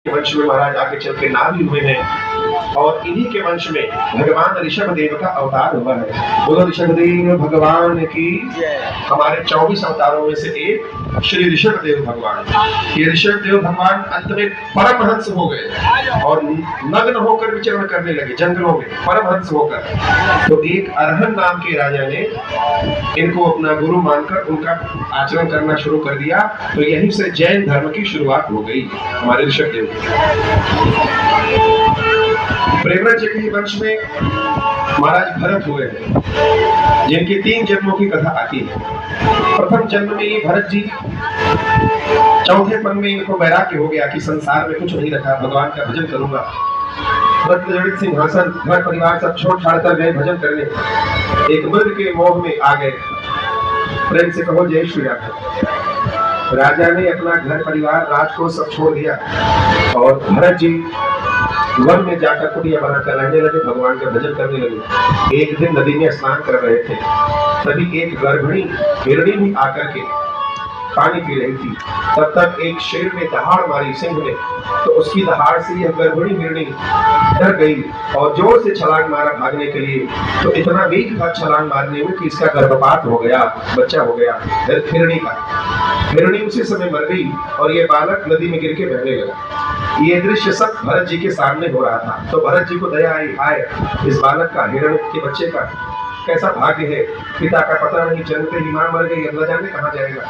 वंश में महाराज आगे चल के नाम भी हुए हैं और इन्हीं के वंश में भगवान ऋषभ देव का अवतार हुआ है। बोलो ऋषभ देव भगवान की। हमारे 24 अवतारों में से एक श्री ऋषभ देव भगवान। ये ऋषभ देव भगवान अंत में परमहंस हो गए और नग्न होकर विचरण करने लगे जंगलों में परमहंस होकर। तो एक अरहन नाम के राजा ने इनको अपना गुरु मानकर उनका आचरण करना शुरू कर दिया। तो यहीं से जैन धर्म की शुरुआत हो गई हमारे ऋषभ देव। प्रेमराज जी के वंश में महाराज भरत हुए हैं जिनकी 3 जन्मों की कथा आती है। प्रथम जन्म में ये भरत जी चौथे पन में इनको वैराग्य हो गया कि संसार में कुछ नहीं रखा, भगवान का भजन करूंगा। रत्नजड़ित सिंहासन घर परिवार सब छोड़ छाड़ कर गए भजन करने। एक मृग के मोह में आ गए। प्रेम से कहो जय श्री राम। राजा ने अपना घर परिवार राज को सब छोड़ दिया और भरत जी वन में जाकर कुटिया बनाकर रहने लगे, भगवान का भजन करने लगे। एक दिन नदी में स्नान कर रहे थे, तभी एक गर्भिणी हिरणी भी आकर के पानी पी रही थी। तब तक एक शेर ने दहाड़ मारी सिंह ने, तो उसकी दहाड़ से यह गर्भिणी हिरणी डर गई और जोर से छलांग मारा भागने के लिए। तो इतना वेग था छलांग मारने में कि इसका गर्भपात हो गया, बच्चा हो गया हिरणी का। हिरणी उसी समय मर गई और यह बालक नदी में गिर के बहने लगा। ये दृश्य सब भरत जी के सामने हो रहा था। तो भरत जी को दया आई, हाय इस बालक का, हिरण के बच्चे का कैसा भाग्य है, पिता का पता नहीं, जन्मते ही मां मर गई, अल्लाह जाने कहां जाएगा।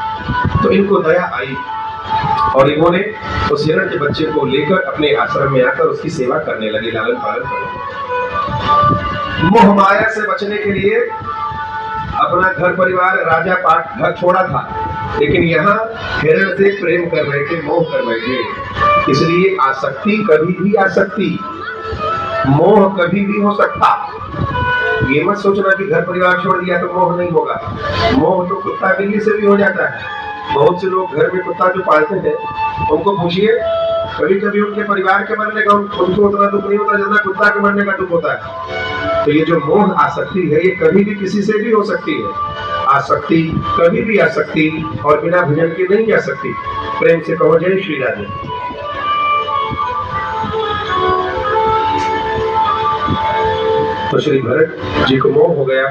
तो इनको दया आई और इन्होंने उस हिरण के बच्चे को लेकर अपने आश्रम में आकर उसकी सेवा करने लगे, लालन पालन करने। मोह माया से बचने के लिए अपना घर परिवार राजा पाट घर छोड़ा था, लेकिन यहाँ हिरण से प्रेम कर रहे थे, मोह कर रहे थे। इसलिए आसक्ति कभी भी आ सकती, मोह कभी भी हो सकता। ये मत सोचना कि घर परिवार छोड़ दिया तो मोह नहीं होगा। मोह तो कुत्ता बिल्ली से भी हो जाता है। बहुत से लोग घर में कुत्ता जो पालते हैं उनको पूछिए, कभी कभी उनके परिवार के मरने का उनको उतना दुख नहीं होता जितना कुत्ता के मरने का दुख होता है। तो ये जो मोह आसक्ति है ये कभी भी किसी से भी हो सकती है। आसक्ति कभी भी आ सकती और बिना भजन के नहीं आ सकती। प्रेम से कहो जय श्री राधे। तो श्री भरत जी को मोह हो गया।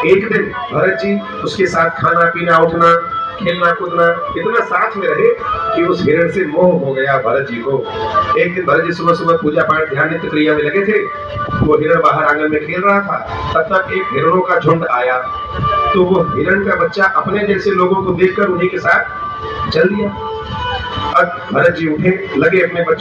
एक दिन भरत जी उसके साथ खाना पीना उठना खेलना कूदना इतना साथ में रहे कि उस हिरण से मोह हो गया भरत जी को। एक दिन भरत जी सुबह सुबह पूजा पाठ ध्यान नित्य क्रिया में लगे थे। वो हिरण बाहर आंगन में खेल रहा था, तब तक एक हिरणों का झुंड आया। तो वो हिरण का बच्चा अपने जैसे लोगों को देखकर उन्हीं के साथ चल दिया। अब भरत जी उठे, लगे अपने बच्चे